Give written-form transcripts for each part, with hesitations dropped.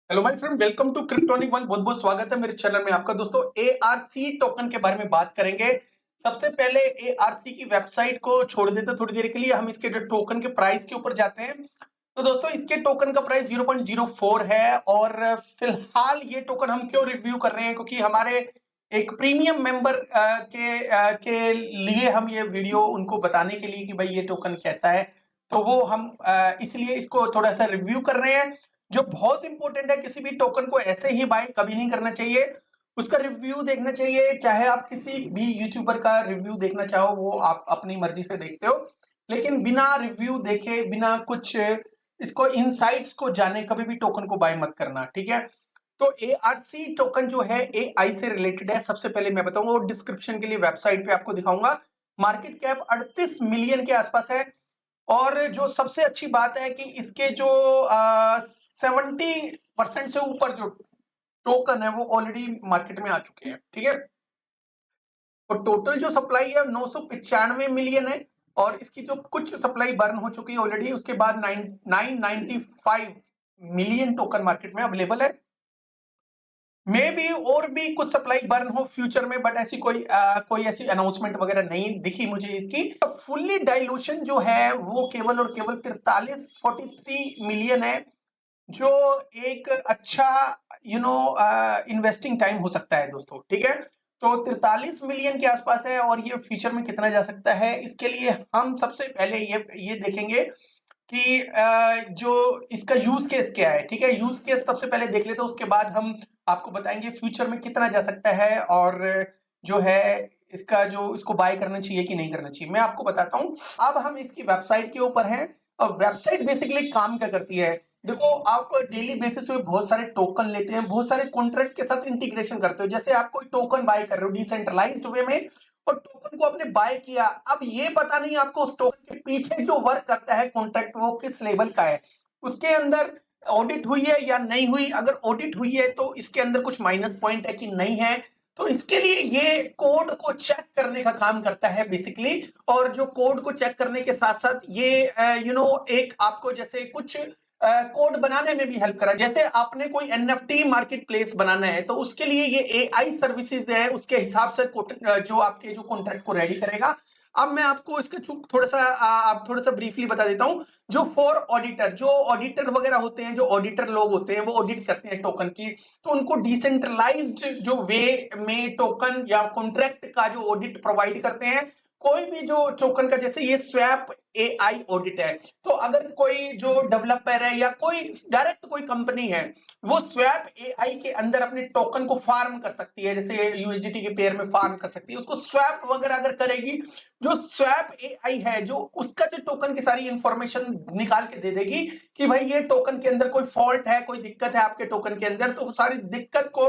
Hello my friend, welcome to Cryptonic one. बहुत बहुत स्वागत है मेरे चैनल में आपका। दोस्तों, एआरसी टोकन के बारे में बात करेंगे। सबसे पहले एआरसी की वेबसाइट को छोड़ देते थोड़ी देर के लिए, हम इसके जो टोकन के प्राइस के ऊपर जाते हैं। तो दोस्तों, इसके टोकन का प्राइस 0.04 है। और फिलहाल ये टोकन हम क्यों रिव्यू कर रहे हैं, क्योंकि हमारे एक प्रीमियम मेंबर के लिए हम ये वीडियो उनको बताने के लिए कि भाई ये टोकन कैसा है, तो वो हम इसलिए इसको थोड़ा सा रिव्यू कर रहे हैं। जो बहुत इंपॉर्टेंट है, किसी भी टोकन को ऐसे ही बाय कभी नहीं करना चाहिए, उसका रिव्यू देखना चाहिए। चाहे आप किसी भी यूट्यूबर का रिव्यू देखना चाहो, वो आप अपनी मर्जी से देखते हो, लेकिन बिना रिव्यू देखे, बिना कुछ इसको इनसाइट्स को जाने कभी भी टोकन को बाय मत करना, ठीक है। तो एआरसी टोकन जो है एआई से रिलेटेड है। सबसे पहले मैं बताऊंगा, और डिस्क्रिप्शन के लिए वेबसाइट पे आपको दिखाऊंगा। मार्केट कैप 38 मिलियन के आसपास है। और जो सबसे अच्छी बात है कि इसके जो 70% से ऊपर जो टोकन है वो ऑलरेडी मार्केट में आ चुके हैं, ठीक है। और टोटल जो सप्लाई है 995 मिलियन है। और इसकी जो कुछ सप्लाई बर्न हो चुकी है ऑलरेडी, उसके बाद 995 मिलियन टोकन मार्केट में अवेलेबल है। मे भी और भी कुछ सप्लाई बर्न हो फ्यूचर में, बट ऐसी कोई ऐसी अनाउंसमेंट वगैरह नहीं दिखी मुझे इसकी। फुल्ली डाइल्यूशन जो है वो केवल और केवल 43 मिलियन है, जो एक अच्छा इन्वेस्टिंग टाइम हो सकता है दोस्तों, ठीक है। तो 43 मिलियन के आसपास है, और ये फ्यूचर में कितना जा सकता है, इसके लिए हम सबसे पहले ये देखेंगे कि जो इसका यूज केस क्या है, ठीक है। यूज केस सबसे पहले देख लेते हैं, उसके बाद हम आपको बताएंगे फ्यूचर में कितना जा सकता है, और जो है इसको बाय करना चाहिए कि नहीं करना चाहिए, मैं आपको बताता हूं। अब हम इसकी वेबसाइट के ऊपर हैं, और वेबसाइट बेसिकली काम क्या करती है। देखो, आप डेली बेसिस पे बहुत सारे टोकन लेते हैं, बहुत सारे कॉन्ट्रैक्ट के साथ इंटीग्रेशन करते हो। जैसे आप कोई टोकन बाय कर रहे हो डिसेंट्रलाइज्ड वे में, और टोकन को आपने बाय किया, अब ये पता नहीं आपको उस टोकन के पीछे जो वर्क करता है कॉन्ट्रैक्ट, वो किस लेवल का है, उसके अंदर ऑडिट हुई है या नहीं हुई। अगर ऑडिट हुई है तो इसके अंदर कुछ माइनस पॉइंट है कि नहीं है, तो इसके लिए ये कोड को चेक करने का काम करता है बेसिकली। और जो कोड को चेक करने के साथ साथ ये एक आपको जैसे कुछ कोड बनाने में भी हेल्प करा। जैसे आपने कोई एनएफटी मार्केट प्लेस बनाना है, तो उसके लिए ये एआई सर्विसेज है, उसके हिसाब से जो आपके जो कॉन्ट्रैक्ट को रेडी करेगा। अब मैं आपको इसका थोड़ा सा ब्रीफली बता देता हूं। जो ऑडिटर वगैरह होते हैं, जो ऑडिटर लोग होते हैं, वो ऑडिट करते हैं टोकन की, तो उनको डिसेंट्रलाइज्ड जो वे में टोकन या कॉन्ट्रैक्ट का जो ऑडिट प्रोवाइड करते हैं। कोई भी जो टोकन का, जैसे ये स्वैप एआई ऑडिट है, तो अगर कोई जो डेवलपर है या कोई डायरेक्ट कोई कंपनी है, वो स्वैप एआई के अंदर अपने टोकन को फार्म कर सकती है, जैसे यूएसडीटी के पेयर में फार्म कर सकती है, उसको स्वैप वगैरह अगर करेगी, जो स्वैप एआई है, जो उसका जो टोकन की सारी इंफॉर्मेशन निकाल के दे देगी कि भाई ये टोकन के अंदर कोई फॉल्ट है, कोई दिक्कत है आपके टोकन के अंदर, तो सारी दिक्कत को,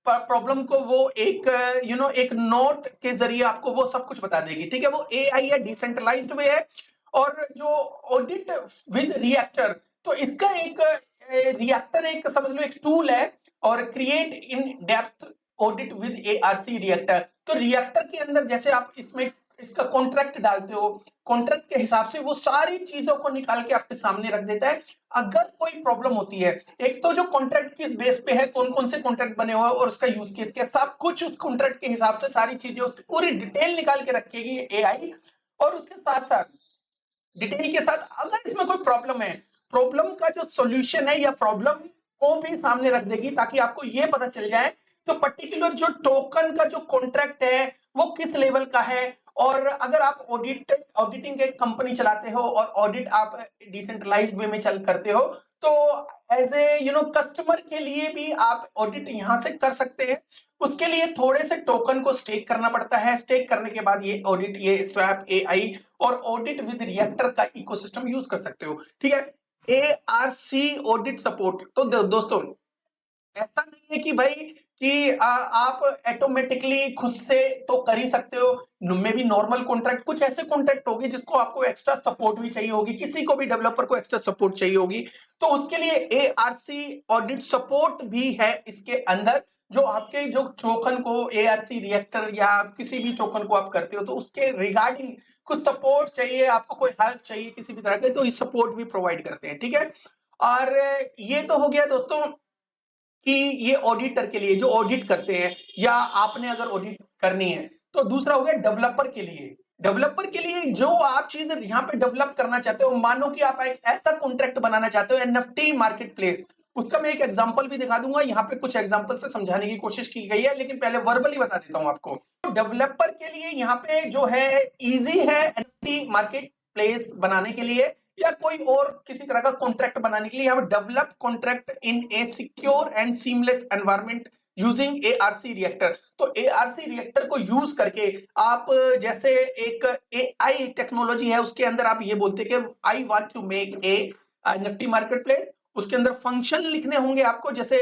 प्रॉब्लम को वो एक नोट के जरिए आपको वो सब कुछ बता देगी, ठीक है। वो एआई है, डिसेंट्रलाइज्ड वे है। और जो ऑडिट विद रिएक्टर, तो इसका एक रिएक्टर एक समझ लो एक टूल है, और create in depth audit with ARC reactor. तो रिएक्टर के अंदर जैसे आप इसमें इसका कॉन्ट्रैक्ट डालते हो, कॉन्ट्रैक्ट के हिसाब से वो सारी चीजों को निकाल के आपके सामने रख देता है। अगर कोई प्रॉब्लम होती है, एक तो जो कॉन्ट्रैक्ट किस बेस पे है, कौन कौन से कॉन्ट्रैक्ट बने हुए हैं, और उसका यूज केस क्या, सब कुछ उस कॉन्ट्रैक्ट के हिसाब से सारी चीजें, उसकी पूरी डिटेल निकाल के रखेगी एआई। और उसके साथ साथ डिटेल के साथ अगर इसमें कोई प्रॉब्लम है, प्रॉब्लम का जो सॉल्यूशन है या प्रॉब्लम को भी सामने रख देगी, ताकि आपको ये पता चल जाए तो पर्टिकुलर जो टोकन का जो कॉन्ट्रैक्ट है वो किस लेवल का है। और अगर आप ऑडिटिंग एक कंपनी चलाते हो, और ऑडिट आप डिसेंट्रलाइज्ड वे में चल करते हो, तो एज ए कस्टमर के लिए भी आप ऑडिट यहां से कर सकते हैं। उसके लिए थोड़े से टोकन को स्टेक करना पड़ता है। स्टेक करने के बाद ये ऑडिट, ये स्वैप एआई और ऑडिट विद रिएक्टर का इकोसिस्टम यूज कर सकते हो, ठीक है। एआरसी ऑडिट सपोर्ट, तो दोस्तों, ऐसा नहीं है कि भाई कि आप ऑटोमेटिकली खुद से तो कर ही सकते हो। में भी नॉर्मल कॉन्ट्रैक्ट, कुछ ऐसे कॉन्ट्रैक्ट होगी जिसको आपको एक्स्ट्रा सपोर्ट भी चाहिए होगी, किसी को भी डेवलपर को एक्स्ट्रा सपोर्ट चाहिए होगी, तो उसके लिए एआरसी ऑडिट सपोर्ट भी है इसके अंदर। जो आपके जो टोकन को एआरसी रिएक्टर या किसी भी टोकन को आप करते हो, तो उसके रिगार्डिंग कुछ सपोर्ट चाहिए आपको, कोई हेल्प चाहिए किसी भी तरह के, तो इस सपोर्ट भी प्रोवाइड करते हैं, ठीक है। और ये तो हो गया दोस्तों कि ये ऑडिटर के लिए जो ऑडिट करते हैं या आपने अगर ऑडिट करनी है। तो दूसरा हो गया डेवलपर के लिए। डेवलपर के लिए जो आप चीज यहाँ पे डेवलप करना चाहते हो, मानो कि आप एक ऐसा कॉन्ट्रैक्ट बनाना चाहते हो एनएफटी मार्केट प्लेस, उसका मैं एक एग्जांपल भी दिखा दूंगा। यहाँ पे कुछ एग्जांपल से समझाने की कोशिश की गई है, लेकिन पहले वर्बली बता देता हूं आपको। तो डेवलपर के लिए यहाँ पे जो है इजी है एनएफटी मार्केट प्लेस बनाने के लिए या कोई और किसी तरह का कॉन्ट्रैक्ट बनाने के लिए। यहाँ पे develop contract in A secure and seamless environment using ARC reactor. तो एआरसी रिएक्टर को यूज करके आप जैसे एक एआई टेक्नोलॉजी है उसके अंदर आप ये बोलते हैं कि I want to make a NFT marketplace, उसके अंदर फंक्शन लिखने होंगे आपको। जैसे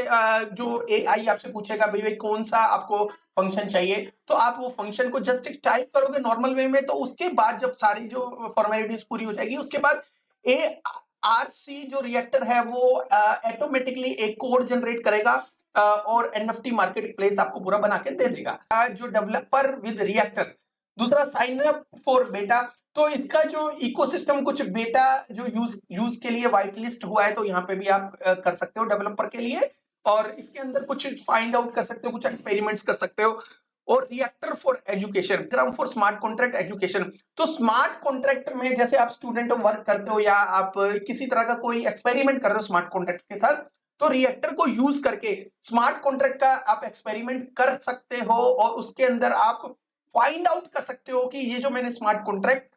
जो एआई आपसे पूछेगा भाई कौन सा आपको फंक्शन चाहिए, तो आप वो फंक्शन को जस्ट टाइप करोगे नॉर्मल वे में। तो उसके बाद जब सारी जो फॉर्मेलिटीज पूरी हो जाएगी उसके बाद एआरसी जो रिएक्टर है वो ऑटोमेटिकली एक कोड जनरेट करेगा और एनएफटी मार्केट प्लेस आपको पूरा बना के दे देगा। जो डेवलपर विद रिएक्टर। दूसरा साइन अप फॉर बेटा। तो इसका जो इकोसिस्टम कुछ बेटा जो यूज के लिए व्हाइट लिस्ट हुआ है, तो यहाँ पे भी आप कर सकते हो डेवलपर के लिए, और इसके अंदर कुछ फाइंड आउट कर सकते हो, कुछ एक्सपेरिमेंट्स कर सकते हो। और रिएक्टर फॉर एजुकेशन, क्रम फॉर स्मार्ट कॉन्ट्रैक्ट एजुकेशन। तो स्मार्ट कॉन्ट्रैक्ट में जैसे आप स्टूडेंट वर्क करते हो या आप किसी तरह का कोई एक्सपेरिमेंट कर रहे हो स्मार्ट कॉन्ट्रैक्ट के साथ, तो रिएक्टर को यूज करके स्मार्ट कॉन्ट्रैक्ट का आप एक्सपेरिमेंट कर सकते हो और उसके अंदर आप फाइंड आउट कर सकते हो कि ये जो मैंने स्मार्ट कॉन्ट्रैक्ट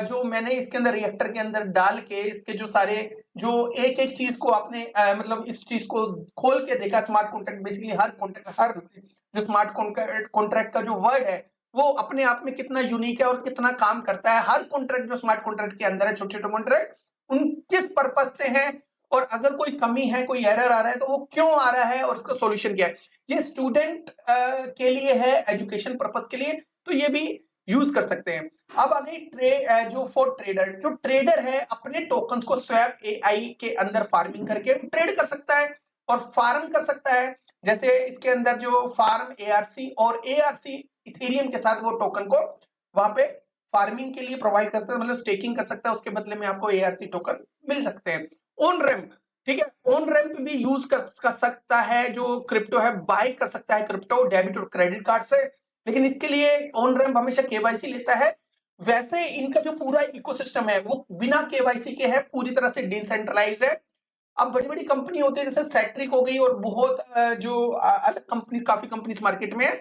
जो मैंने इसके अंदर रिएक्टर के अंदर डाल के इसके जो सारे जो एक एक चीज को आपने मतलब इस चीज को खोल के देखा, स्मार्ट कॉन्ट्रैक्ट बेसिकली हर जो स्मार्ट कॉन्ट्रैक्ट का जो वर्ड है वो अपने आप में कितना यूनिक है और कितना काम करता है। हर कॉन्ट्रैक्ट जो स्मार्ट कॉन्ट्रैक्ट के अंदर है, छोटे छोटे कॉन्ट्रैक्ट, उन किस पर्पज से है और अगर कोई कमी है, कोई एरर आ रहा है तो वो क्यों आ रहा है और उसका सॉल्यूशन क्या है। ये स्टूडेंट के लिए है, एजुकेशन पर्पस के लिए, तो ये भी यूज कर सकते हैं। अब आ गई जो फॉर ट्रेडर। जो ट्रेडर है अपने टोकन को स्वैप एआई के अंदर फार्मिंग करके ट्रेड कर सकता है और फार्म कर सकता है। जैसे इसके अंदर जो फार्म एआरसी और एआरसी इथेरियम के साथ वो टोकन को वहां पे फार्मिंग के लिए प्रोवाइड कर सकता है, मतलब स्टेकिंग कर सकता है, उसके बदले में आपको एआरसी टोकन मिल सकते हैं। ऑन रैंप, ठीक है, ऑन रैंप भी यूज कर सकता है, जो क्रिप्टो है बाय कर सकता है क्रिप्टो डेबिट और क्रेडिट कार्ड से, लेकिन इसके लिए ऑन रैंप हमेशा केवाईसी लेता है। वैसे इनका जो पूरा इकोसिस्टम है वो बिना केवाईसी के है, पूरी तरह से डिसेंट्रलाइज्ड है। अब बड़ी बड़ी कंपनी होती है जैसे सेट्रिक हो गई और बहुत जो अलग कंपनी, काफी कंपनीज मार्केट में है,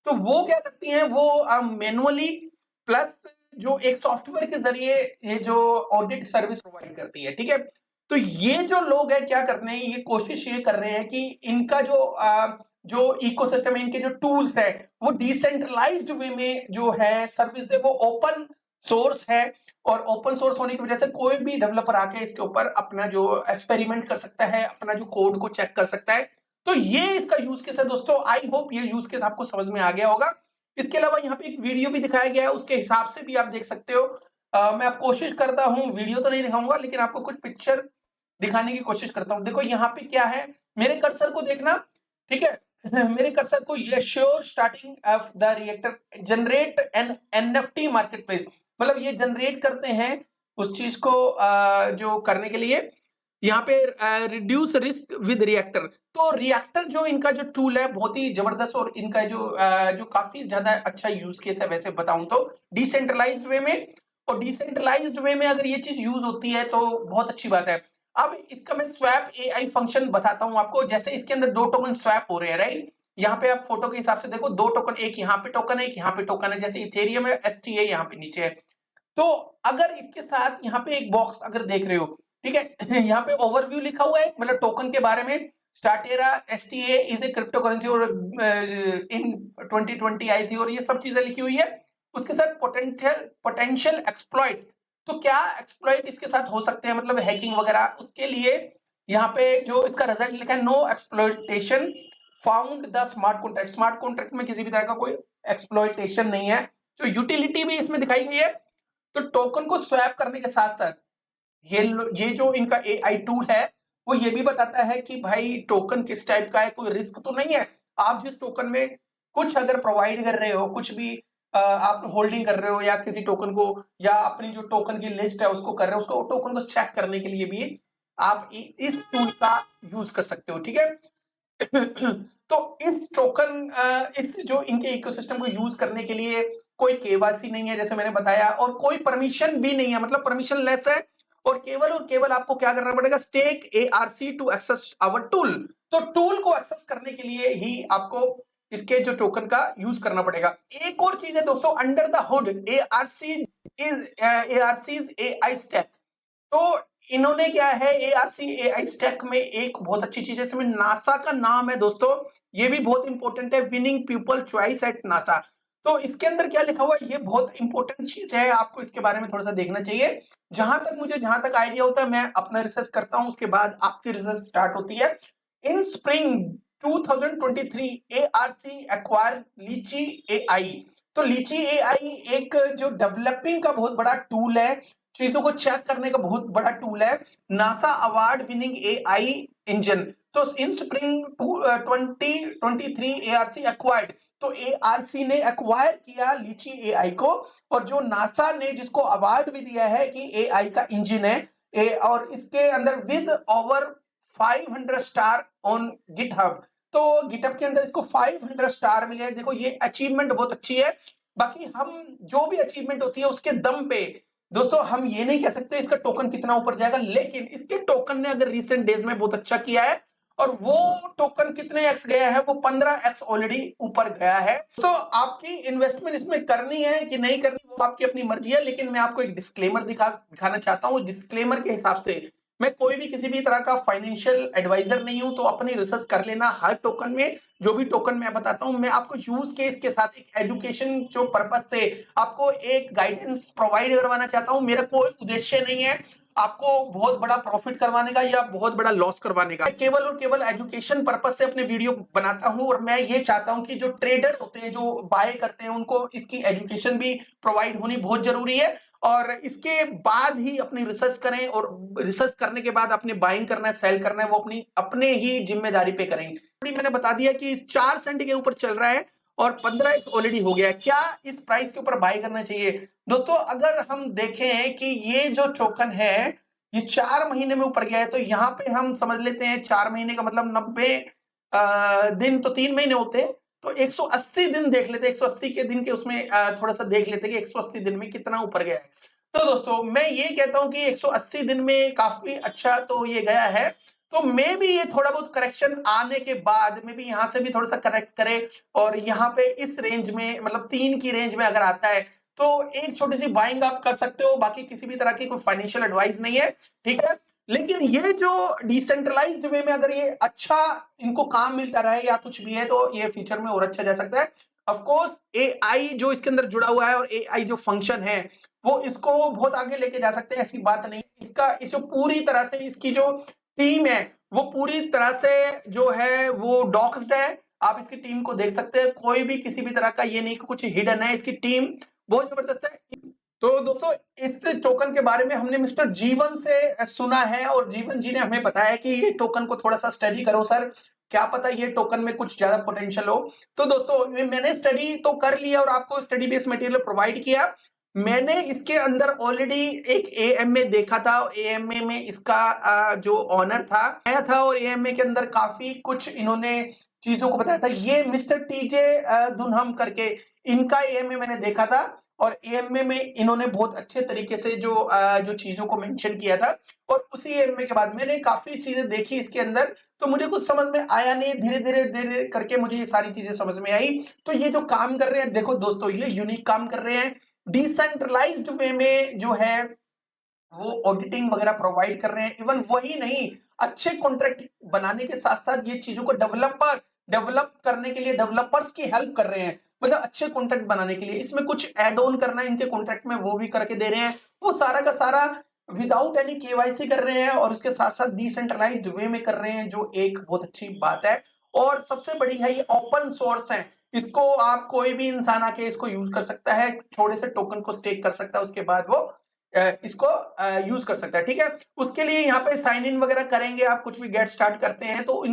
तो वो क्या करती हैं, वो मैनुअली प्लस जो एक सॉफ्टवेयर के जरिए ये जो ऑडिट सर्विस प्रोवाइड करती है, ठीक है। तो ये जो लोग है क्या कर रहे हैं, ये कोशिश ये कर रहे हैं कि इनका जो इकोसिस्टम है, इनके जो टूल्स है वो डिसेंट्रलाइज्ड वे में जो है सर्विस दे, वो ओपन सोर्स है। और ओपन सोर्स होने की वजह से कोई भी डेवलपर आके इसके ऊपर अपना जो एक्सपेरिमेंट कर सकता है, अपना जो कोड को चेक कर सकता है। तो ये इसका यूज केस है दोस्तों। आई होप ये यूज केस आपको समझ में आ गया होगा। इसके अलावा यहाँ पे एक वीडियो भी दिखाया गया है, उसके हिसाब से भी आप देख सकते हो। मैं आप कोशिश करता हूँ, वीडियो तो नहीं दिखाऊंगा लेकिन आपको कुछ पिक्चर दिखाने की कोशिश करता हूँ। देखो यहाँ पे क्या है, मेरे कर्सर को देखना, ठीक है। मेरे कर्सर को ये sure starting of the reactor generate N NFT market place, मतलब ये जनरेट करते हैं उस चीज को जो करने के लिए यहाँ पे रिड्यूस रिस्क विद रिएक्टर। तो रिएक्टर जो इनका जो टूल है बहुत ही जबरदस्त और इनका जो काफी ज्यादा अच्छा यूज केस है वैसे बताऊं तो डिसेंट्रलाइज्ड वे में। और डिसेंट्रलाइज्ड वे में अगर ये चीज यूज होती है तो बहुत अच्छी बात है। अब इसका मैं स्वैप एआई फंक्शन बताता हूं आपको। जैसे इसके अंदर दो टोकन स्वैप हो रहे हैं, राइट। यहाँ पे आप फोटो के हिसाब से देखो, दो टोकन, एक यहाँ पे टोकन है, एक यहाँ पे टोकन है। जैसे इथेरियम है, एसटी है, यहाँ पे नीचे है। तो अगर इसके साथ यहाँ पे एक बॉक्स अगर देख रहे हो, ठीक है, यहाँ पे ओवरव्यू लिखा हुआ है, मतलब टोकन के बारे में। Statera STA is a crypto currency और इन 2020 आई थी और ये सब चीजें लिखी हुई है। उसके साथ पोटेंशियल एक्सप्लॉइट, तो क्या एक्सप्लॉइट इसके साथ हो सकते हैं, मतलब हैकिंग वगैरह, उसके लिए यहाँ पे जो इसका रिजल्ट लिखा है, no exploitation found the smart contract. Smart contract में किसी भी तरह का कोई एक्सप्लॉइटेशन नहीं है। जो यूटिलिटी भी इसमें दिखाई गई है। तो टोकन को स्वैप करने के साथ साथ ये जो इनका एआई टूल है वो ये भी बताता है कि भाई टोकन किस टाइप का है, कोई रिस्क तो नहीं है। आप जिस टोकन में कुछ अगर प्रोवाइड कर रहे हो, कुछ भी आप होल्डिंग कर रहे हो या किसी टोकन को या अपनी जो टोकन की लिस्ट है उसको कर रहे हो, उसको टोकन को चेक करने के लिए भी आप इस टूल का यूज कर सकते हो, ठीक है। तो इस टोकन इस जो इनके इकोसिस्टम को यूज करने के लिए कोई केवाईसी नहीं है जैसे मैंने बताया, और कोई परमिशन भी नहीं है, मतलब परमिशन लेस है, और केवल आपको क्या करना पड़ेगा, stake ARC to access our tool. तो टूल को एक्सेस करने के लिए ही आपको इसके जो टोकन का यूज करना पड़ेगा। एक और चीज है दोस्तों, under the hood ARC is AI stack. तो इन्होंने क्या है, ARC AI स्टैक में एक बहुत अच्छी चीज है, इसमें नासा का नाम है दोस्तों, ये भी बहुत इंपॉर्टेंट है, winning people choice at NASA. तो इसके अंदर क्या लिखा हुआ है, ये बहुत इंपॉर्टेंट चीज है, आपको इसके बारे में थोड़ा सा देखना चाहिए। जहां तक आइडिया होता है, मैं अपना रिसर्च करता हूं, उसके बाद आपकी रिसर्च स्टार्ट होती है। इन स्प्रिंग 2023 ARC एक्वायर लीची AI। तो लीची AI एक जो डेवलपिंग का बहुत बड़ा टूल है, चीजों को चेक करने का बहुत बड़ा टूल है, NASA award winning AI engine. तो इन स्प्रिंग 2023 ARC एक्वायर्ड, तो ARC ने एक्वायर किया लीची AI को, और जो नासा ने जिसको अवार्ड भी दिया है कि AI का इंजन है, और इसके अंदर with over 500 star on GitHub. तो गिटहब के अंदर इसको 500 स्टार मिले हैं। देखो ये अचीवमेंट बहुत अच्छी है। बाकी हम जो भी अचीवमेंट होती है उसके दम पे दोस्तों हम ये नहीं कह सकते इसका टोकन कितना ऊपर जाएगा, लेकिन इसके टोकन ने अगर रिसेंट डेज में बहुत अच्छा किया है, और वो टोकन कितने एक्स गया है, वो 15x ऑलरेडी ऊपर गया है। तो आपकी इन्वेस्टमेंट इसमें करनी है कि नहीं करनी, वो आपकी अपनी मर्जी है, लेकिन मैं आपको एक डिस्क्लेमर दिखाना चाहता हूँ। डिस्क्लेमर के हिसाब से मैं कोई भी किसी भी तरह का फाइनेंशियल एडवाइजर नहीं हूं, तो अपनी रिसर्च कर लेना। हर टोकन में जो भी टोकन मैं बताता हूं, मैं आपको यूज केस के साथ एक एजुकेशन जो पर्पस से आपको एक गाइडेंस प्रोवाइड करवाना चाहता हूं। मेरा कोई उद्देश्य नहीं है आपको बहुत बड़ा प्रॉफिट करवाने का या बहुत बड़ा लॉस करवाने का। केवल और केवल एजुकेशन पर्पस से अपने वीडियो बनाता हूं, और मैं ये चाहता हूं कि जो ट्रेडर होते हैं, जो बाय करते हैं, उनको इसकी एजुकेशन भी प्रोवाइड होनी बहुत जरूरी है। और इसके बाद ही अपनी रिसर्च करें, और रिसर्च करने के बाद अपने बाइंग करना है, सेल करना है, वो अपनी अपने ही जिम्मेदारी पे करेंगे। मैंने बता दिया कि 4 सेंट के ऊपर चल रहा है और 15x ऑलरेडी हो गया है। क्या इस प्राइस के ऊपर बाय करना चाहिए दोस्तों? अगर हम देखें कि ये जो टोकन है ये 4 महीने में ऊपर गया है, तो यहाँ पे हम समझ लेते हैं 4 महीने का मतलब 90 दिन, तो 3 महीने होते हैं, तो 180 दिन देख लेते हैं। 180 के दिन के उसमें थोड़ा सा देख लेते हैं कि 180 दिन में कितना ऊपर गया है। तो दोस्तों मैं ये कहता हूं कि 180 दिन में काफी अच्छा तो ये गया है। तो मे भी ये थोड़ा बहुत करेक्शन आने के बाद में भी यहां से भी थोड़ा सा करेक्ट करे, और यहाँ पे इस रेंज में मतलब 3 की रेंज में अगर आता है तो एक छोटी सी बाइंग आप कर सकते हो। बाकी किसी भी तरह की कोई फाइनेंशियल एडवाइस नहीं है, ठीक है। लेकिन ये जो डिसेंट्रलाइज्ड वे में अगर ये अच्छा इनको काम मिलता रहे या कुछ भी है, तो ये फ्यूचर में और अच्छा जा सकता है। ऑफ कोर्स AI जो इसके अंदर जुड़ा हुआ है, और AI जो फंक्शन है वो इसको बहुत आगे लेके जा सकते हैं, ऐसी बात नहीं। इसका जो पूरी तरह से इसकी जो टीम है वो पूरी तरह से जो है वो डॉक्स्ड है। आप इसकी टीम को देख सकते हैं, कोई भी किसी भी तरह का ये नहीं कि कुछ हिडन है, इसकी टीम बहुत जबरदस्त है। तो दोस्तों इस टोकन के बारे में हमने मिस्टर जीवन से सुना है, और जीवन जी ने हमें बताया कि ये टोकन को थोड़ा सा स्टडी करो सर, क्या पता ये टोकन में कुछ ज्यादा पोटेंशियल हो। तो दोस्तों मैंने स्टडी तो कर लिया और आपको स्टडी बेस्ड मटेरियल प्रोवाइड किया। मैंने इसके अंदर ऑलरेडी एक AMA देखा था, AMA में इसका जो ऑनर था आया था, और AMA के अंदर काफी कुछ इन्होंने चीजों को बताया था। ये मिस्टर TJ दुनहम करके इनका AMA मैंने देखा था, और AMA में इन्होंने बहुत अच्छे तरीके से जो चीजों को मेंशन किया था। और उसी AMA के बाद मैंने काफी चीजें देखी इसके अंदर, तो मुझे कुछ समझ में आया नहीं, धीरे धीरे करके मुझे ये सारी चीजें समझ में आई। तो ये जो काम कर रहे हैं, देखो दोस्तों ये यूनिक काम कर रहे हैं, डिसेंट्रलाइज्ड वे में जो है वो ऑडिटिंग वगैरह प्रोवाइड कर रहे हैं। इवन वही नहीं, अच्छे कॉन्ट्रैक्ट बनाने के साथ साथ ये चीजों को डेवलप करने के लिए डेवलपर्स की हेल्प कर रहे हैं, मतलब अच्छे कॉन्ट्रैक्ट बनाने के लिए। इसमें कुछ एड ऑन करना है इनके कॉन्ट्रैक्ट में, वो भी करके दे रहे हैं। वो सारा का सारा विदाउट एनी KYC कर रहे हैं, और उसके साथ साथ डिसेंट्रलाइज्ड वे में कर रहे हैं, जो एक बहुत अच्छी बात है। और सबसे बड़ी है ये ओपन सोर्स है, इसको आप कोई भी इंसान आके इसको यूज कर सकता है, थोड़े से टोकन को स्टेक कर सकता है, उसके बाद वो इसको यूज कर सकता है, ठीक है। उसके लिए यहाँ पे साइन इन वगैरह करेंगे, आप कुछ भी गेट स्टार्ट करते हैं तो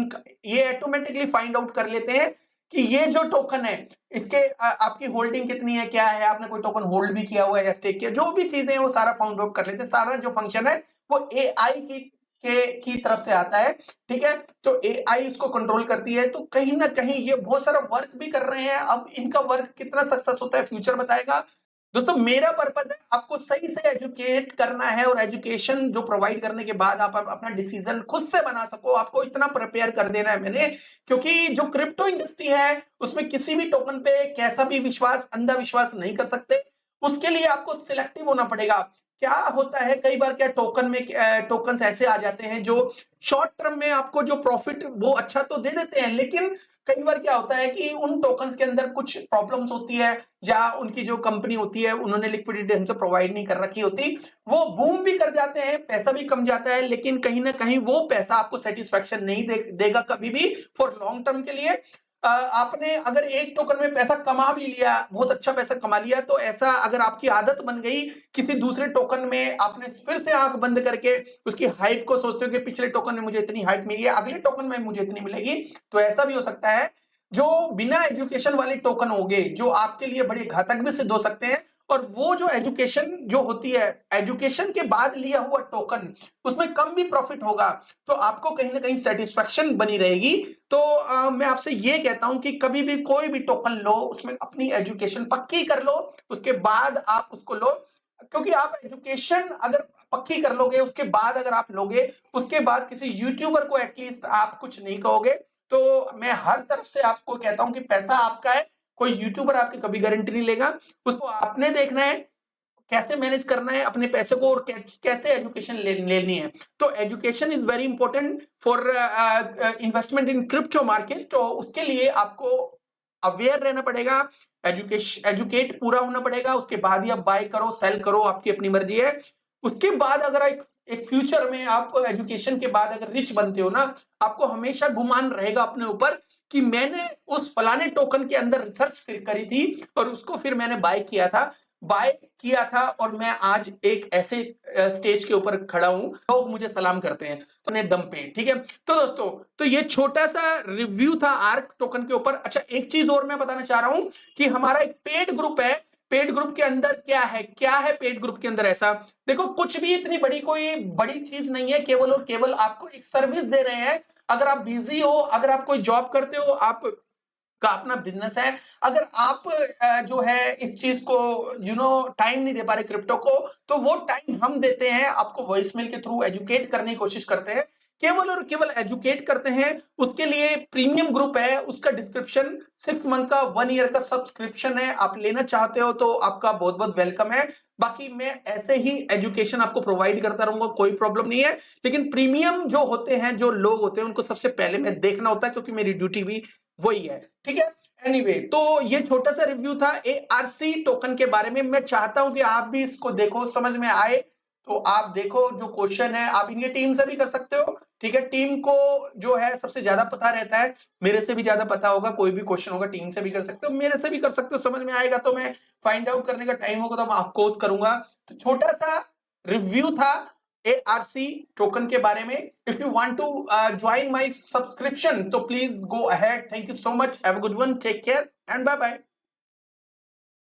ये ऑटोमेटिकली फाइंड आउट कर लेते हैं कि ये जो टोकन है इसके आपकी होल्डिंग कितनी है, क्या है, आपने कोई टोकन होल्ड भी किया हुआ है या स्टेक किया, जो भी चीजें हैं वो सारा फाउंड आउट कर लेते हैं। सारा जो फंक्शन है वो AI की की तरफ से आता है, ठीक है। तो एआई उसको कंट्रोल करती है, तो कहीं ना कहीं ये बहुत सारा वर्क भी कर रहे हैं। अब इनका वर्क कितना सक्सेस होता है फ्यूचर बताएगा। दोस्तों मेरा पर्पज है आपको सही से एजुकेट करना है, और एजुकेशन जो प्रोवाइड करने के बाद आप अपना डिसीजन खुद से बना सको, आपको इतना प्रिपेयर कर देना है मैंने। क्योंकि जो क्रिप्टो इंडस्ट्री है उसमें किसी भी टोकन पे कैसा भी विश्वास, अंधा विश्वास नहीं कर सकते। उसके लिए आपको सिलेक्टिव होना पड़ेगा। क्या होता है कई बार, क्या टोकन में टोकन्स ऐसे आ जाते हैं जो शॉर्ट टर्म में आपको जो प्रॉफिट वो अच्छा तो दे देते हैं, लेकिन कई बार क्या होता है कि उन टोकन्स के अंदर कुछ प्रॉब्लम्स होती है, या उनकी जो कंपनी होती है उन्होंने लिक्विडिटी ढंग से प्रोवाइड नहीं कर रखी होती, वो बूम भी कर जाते हैं, पैसा भी कम जाता है, लेकिन कहीं ना कहीं वो पैसा आपको सेटिस्फेक्शन नहीं देगा कभी भी फॉर लॉन्ग टर्म के लिए। आपने अगर एक टोकन में पैसा कमा भी लिया, बहुत अच्छा पैसा कमा लिया, तो ऐसा अगर आपकी आदत बन गई किसी दूसरे टोकन में आपने फिर से आंख बंद करके उसकी हाइप को सोचते हो कि पिछले टोकन में मुझे इतनी हाइप मिली है, अगले टोकन में मुझे इतनी मिलेगी, तो ऐसा भी हो सकता है। जो बिना एजुकेशन वाले टोकन होंगे जो आपके लिए बड़े घातक भी सिद्ध हो सकते हैं, और वो जो एजुकेशन जो होती है, एजुकेशन के बाद लिया हुआ टोकन, उसमें कम भी प्रॉफिट होगा, तो आपको कहीं ना कहीं सेटिस्फेक्शन बनी रहेगी। तो मैं आपसे ये कहता हूं कि कभी भी कोई भी टोकन लो उसमें अपनी एजुकेशन पक्की कर लो, उसके बाद आप उसको लो। क्योंकि आप एजुकेशन अगर पक्की कर लोगे, उसके बाद अगर आप लोगे, उसके बाद किसी यूट्यूबर को एटलीस्ट आप कुछ नहीं कहोगे। तो मैं हर तरफ से आपको कहता हूं कि पैसा आपका है, कोई यूट्यूबर आपकी कभी गारंटी नहीं लेगा। उसको आपने देखना है कैसे मैनेज करना है अपने पैसे को, और कैसे एजुकेशन लेनी है। तो education is very important for investment in crypto market. तो उसके लिए आपको अवेयर रहना पड़ेगा, एजुकेट पूरा होना पड़ेगा, उसके बाद ही आप बाय करो सेल करो, आपकी अपनी मर्जी है। उसके बाद अगर एक फ्यूचर में आप एजुकेशन के बाद अगर रिच बनते हो ना, आपको हमेशा गुमान रहेगा अपने ऊपर कि मैंने उस फलाने टोकन के अंदर रिसर्च करी थी और उसको फिर मैंने बाय किया था, और मैं आज एक ऐसे स्टेज के ऊपर खड़ा हूं, लोग मुझे सलाम करते हैं अपने दम पे, ठीक है। तो दोस्तों, तो ये छोटा सा रिव्यू था आर्क टोकन के ऊपर। अच्छा, एक चीज और मैं बताना चाह रहा हूं कि हमारा एक पेड ग्रुप है। पेड ग्रुप के अंदर क्या है पेड ग्रुप के अंदर ऐसा, देखो कुछ भी इतनी कोई बड़ी चीज नहीं है, केवल और केवल आपको एक सर्विस दे रहे हैं। अगर आप बिजी हो, अगर आप कोई जॉब करते हो, आप का अपना बिजनेस है, अगर आप जो है इस चीज को टाइम नहीं दे पा रहे क्रिप्टो को, तो वो टाइम हम देते हैं आपको, वॉइसमेल के थ्रू एजुकेट करने की कोशिश करते हैं, केवल और केवल एजुकेट करते हैं। उसके लिए प्रीमियम ग्रुप है, उसका डिस्क्रिप्शन 6 मंथ का 1 ईयर का सब्सक्रिप्शन है, आप लेना चाहते हो तो आपका बहुत बहुत वेलकम है। बाकी मैं ऐसे ही एजुकेशन आपको प्रोवाइड करता रहूंगा, कोई प्रॉब्लम नहीं है। लेकिन प्रीमियम जो होते हैं, जो लोग होते हैं, उनको सबसे पहले मैं देखना होता है, क्योंकि मेरी ड्यूटी भी वही है, ठीक है। एनीवे, तो ये छोटा सा रिव्यू था एआरसी टोकन के बारे में। मैं चाहता हूं कि आप भी इसको देखो, समझ में आए तो आप देखो। जो क्वेश्चन है आप इनके टीम से भी कर सकते हो, ठीक है। टीम को जो है सबसे ज्यादा पता रहता है, मेरे से भी ज्यादा पता होगा, कोई भी क्वेश्चन होगा टीम से भी कर सकते हो, मेरे से भी कर सकते हो। समझ में आएगा तो मैं फाइंड आउट करने का टाइम होगा तो मैं ऑफकोर्स करूंगा। तो छोटा सा रिव्यू था ARC टोकन के बारे में। If you want to join my subscription तो please go ahead. Thank you so much, have a good one, take care and bye bye.